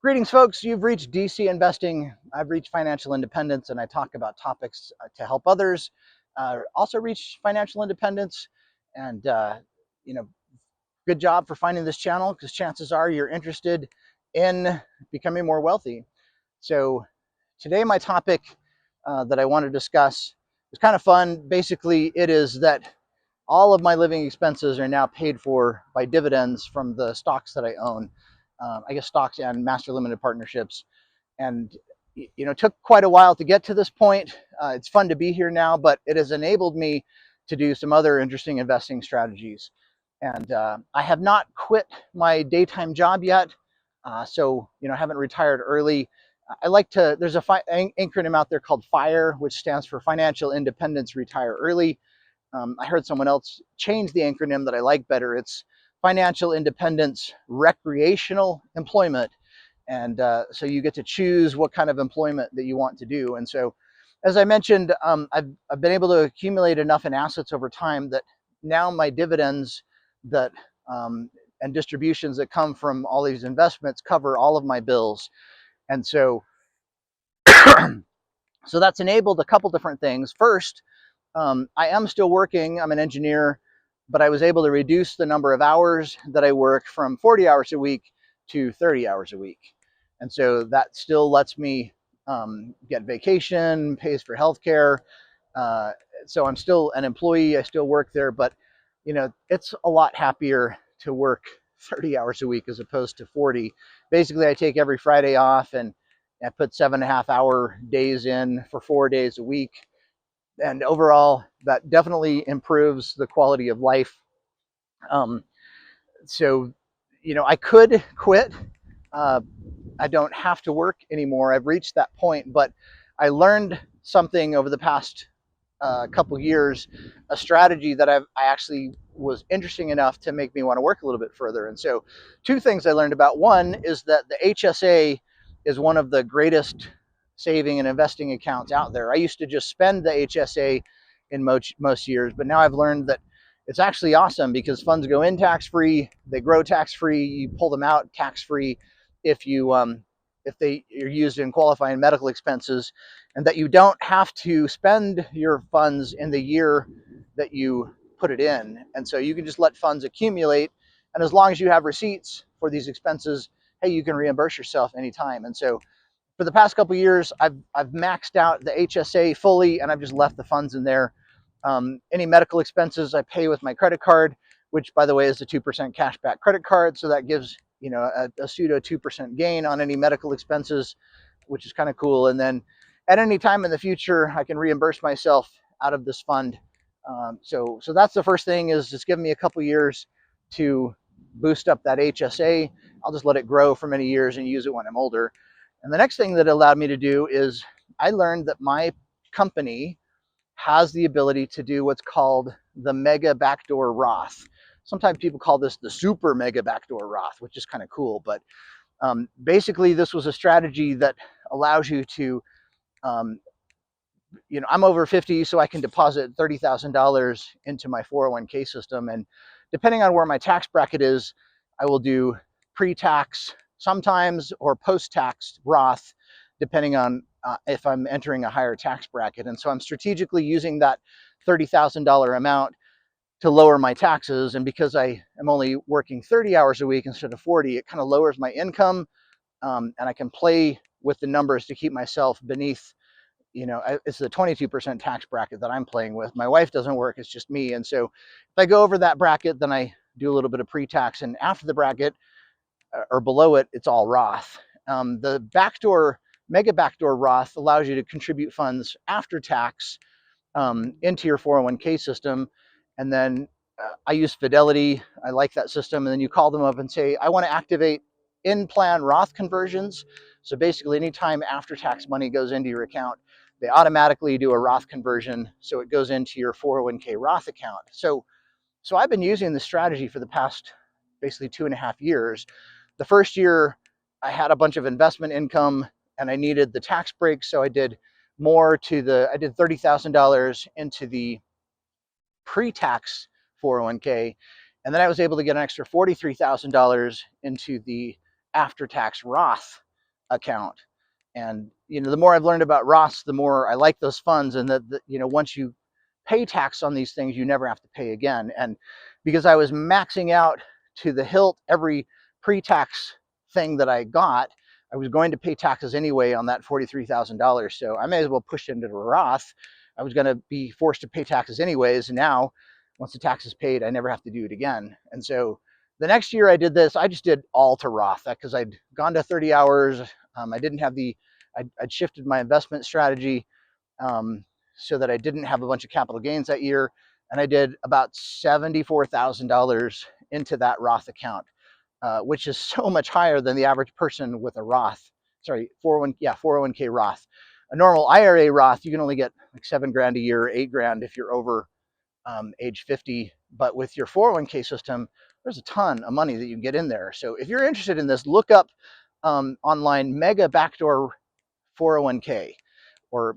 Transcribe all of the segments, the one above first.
Greetings, folks. You've reached DC Investing. I've reached financial independence, and I talk about topics to help others also reach financial independence. And, you know, good job for finding this channel because chances are you're interested in becoming more wealthy. So today, my topic that I want to discuss is kind of fun. Basically, it is that all of my living expenses are now paid for by dividends from the stocks that I own. I guess stocks and master limited partnerships. And it took quite a while to get to this point. It's fun to be here now, but it has enabled me to do some other interesting investing strategies. And I have not quit my daytime job yet, so I haven't retired early. I like to. There's a acronym out there called FIRE, which stands for Financial Independence Retire Early. I heard someone else change the acronym that I like better. It's Financial Independence Recreational Employment. And so you get to choose what kind of employment that you want to do. And so, as I mentioned, I've been able to accumulate enough in assets over time that now my dividends that and distributions that come from all these investments cover all of my bills. And so, so that's enabled a couple different things. First, I am still working. I'm an engineer, but I was able to reduce the number of hours that I work from 40 hours a week to 30 hours a week. And so that still lets me get vacation, pays for healthcare. So I'm still an employee. I still work there, but it's a lot happier to work 30 hours a week as opposed to 40. Basically, I take every Friday off and I put 7.5-hour days in for 4 days a week. And overall, that definitely improves the quality of life. So, I could quit. I don't have to work anymore. I've reached that point, but I learned something over the past couple years, a strategy that I actually was interesting enough to make me want to work a little bit further. And so, two things I learned about. One is that the HSA is one of the greatest saving and investing accounts out there. I used to just spend the HSA in most years, but now I've learned that it's actually awesome because funds go in tax-free, they grow tax-free, you pull them out tax-free if they are used in qualifying medical expenses, and that you don't have to spend your funds in the year that you put it in. And so you can just let funds accumulate, and as long as you have receipts for these expenses, hey, you can reimburse yourself anytime. And so for the past couple of years, I've maxed out the HSA fully, and I've just left the funds in there. Any medical expenses I pay with my credit card, which, by the way, is a 2% cashback credit card. So that gives a pseudo 2% gain on any medical expenses, which is kind of cool. And then at any time in the future, I can reimburse myself out of this fund. So that's the first thing, is it's given me a couple years to boost up that HSA. I'll just let it grow for many years and use it when I'm older. And the next thing that it allowed me to do is I learned that my company has the ability to do what's called the mega backdoor Roth. Sometimes people call this the super mega backdoor Roth, which is kind of cool. But basically, this was a strategy that allows you to, I'm over 50, so I can deposit $30,000 into my 401k system. And depending on where my tax bracket is, I will do pre-tax sometimes or post-tax Roth, depending on if I'm entering a higher tax bracket. And so I'm strategically using that $30,000 amount to lower my taxes. And because I am only working 30 hours a week instead of 40, it kind of lowers my income. And I can play with the numbers to keep myself beneath, it's the 22% tax bracket that I'm playing with. My wife doesn't work, it's just me. And so if I go over that bracket, then I do a little bit of pre-tax, and after the bracket or below it, it's all Roth. The mega backdoor Roth allows you to contribute funds after tax into your 401k system. And then I use Fidelity. I like that system. And then you call them up and say, I want to activate in-plan Roth conversions. So basically, anytime after-tax money goes into your account, they automatically do a Roth conversion, so it goes into your 401k Roth account. So I've been using this strategy for the past basically 2.5 years. The first year, I had a bunch of investment income, and I needed the tax break, so I did $30,000 into the pre-tax 401k, and then I was able to get an extra $43,000 into the after-tax Roth account. And the more I've learned about Roths, the more I like those funds, and that once you pay tax on these things, you never have to pay again. And because I was maxing out to the hilt every pre-tax thing that I got, I was going to pay taxes anyway on that $43,000. So I may as well push into the Roth. I was going to be forced to pay taxes anyways. And now, once the tax is paid, I never have to do it again. And so the next year I did this, I just did all to Roth because I'd gone to 30 hours. I didn't have I'd shifted my investment strategy so that I didn't have a bunch of capital gains that year. And I did about $74,000 into that Roth account, which is so much higher than the average person with a Roth. Sorry, 401k Roth. A normal IRA Roth, you can only get like $7,000 a year, $8,000 if you're over age 50. But with your 401k system, there's a ton of money that you can get in there. So if you're interested in this, look up online Mega Backdoor 401k, or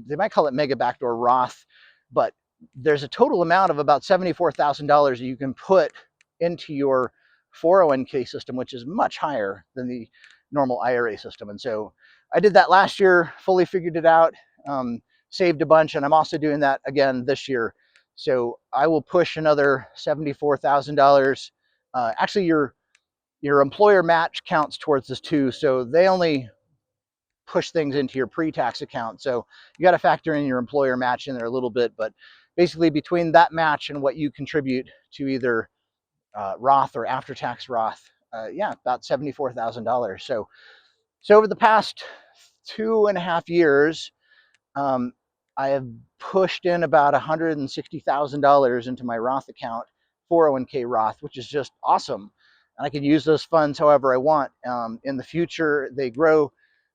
they might call it Mega Backdoor Roth, but there's a total amount of about $74,000 you can put into your 401k system, which is much higher than the normal IRA system. And so I did that last year, fully figured it out, saved a bunch, and I'm also doing that again this year. So I will push another $74,000. Actually, your employer match counts towards this too. So they only push things into your pre-tax account. So you got to factor in your employer match in there a little bit, but basically between that match and what you contribute to either Roth or after-tax Roth, about $74,000. So over the past 2.5 years, I have pushed in about $160,000 into my Roth account, 401k Roth, which is just awesome. And I can use those funds however I want. In the future, they grow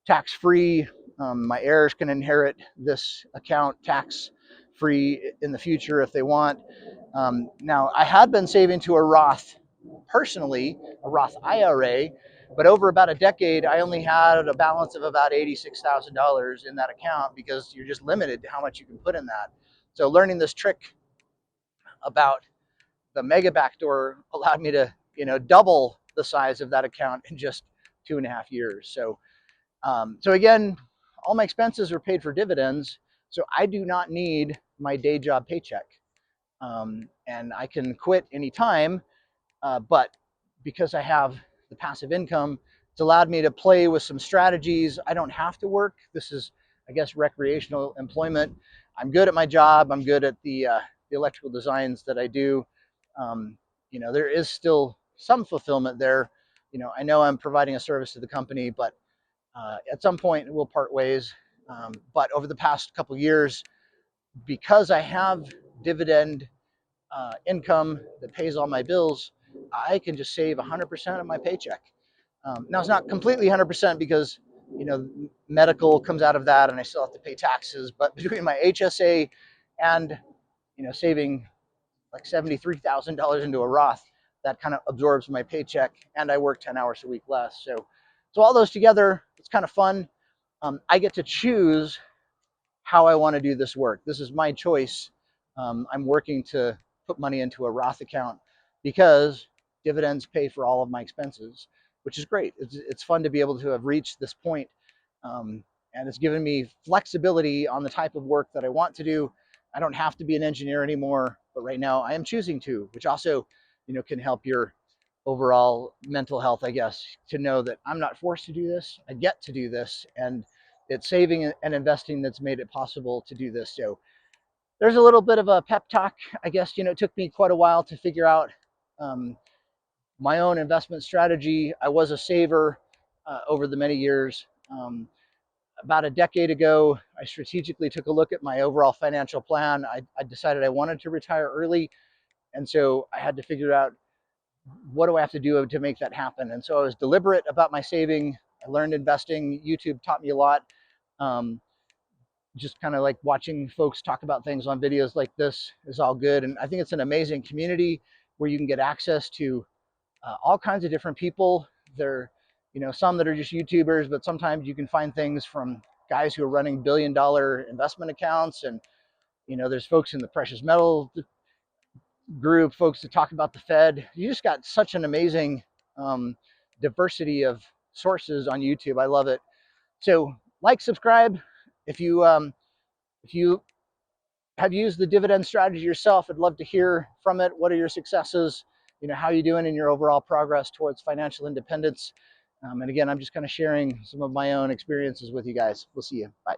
tax-free. My heirs can inherit this account tax-free in the future if they want. Now, I had been saving to a Roth personally, a Roth IRA, but over about a decade, I only had a balance of about $86,000 in that account because you're just limited to how much you can put in that. So learning this trick about the Mega Backdoor allowed me to, double the size of that account in just 2.5 years. So again, all my expenses are paid for dividends, so I do not need my day job paycheck. And I can quit anytime, but because I have the passive income, it's allowed me to play with some strategies. I don't have to work. This is, I guess, recreational employment. I'm good at my job. I'm good at the electrical designs that I do. There is still some fulfillment there. I know I'm providing a service to the company, but at some point we'll part ways. But over the past couple of years, because I have dividend income that pays all my bills, I can just save 100% of my paycheck. Now it's not completely 100% because medical comes out of that and I still have to pay taxes. But between my HSA and saving like $73,000 into a Roth, that kind of absorbs my paycheck, and I work 10 hours a week less. So all those together, it's kind of fun. I get to choose how I want to do this work. This is my choice. I'm working to put money into a Roth account because dividends pay for all of my expenses, which is great. It's fun to be able to have reached this point, and it's given me flexibility on the type of work that I want to do. I don't have to be an engineer anymore, but right now I am choosing to, which also, can help your overall mental health, I guess, to know that I'm not forced to do this. I get to do this, and it's saving and investing that's made it possible to do this. So there's a little bit of a pep talk. I guess, it took me quite a while to figure out my own investment strategy. I was a saver over the many years. About a decade ago, I strategically took a look at my overall financial plan. I decided I wanted to retire early. And so I had to figure out, what do I have to do to make that happen? And so I was deliberate about my saving. I learned investing. YouTube taught me a lot. Just kind of like watching folks talk about things on videos like this is all good. And I think it's an amazing community where you can get access to all kinds of different people. There, some that are just YouTubers, but sometimes you can find things from guys who are running billion-dollar investment accounts. And, there's folks in the precious metal group, folks that talk about the Fed. You just got such an amazing diversity of sources on YouTube. I love it. So like, subscribe. If you have used the dividend strategy yourself, I'd love to hear from it. What are your successes? How are you doing in your overall progress towards financial independence? And again, I'm just kind of sharing some of my own experiences with you guys. We'll see you. Bye.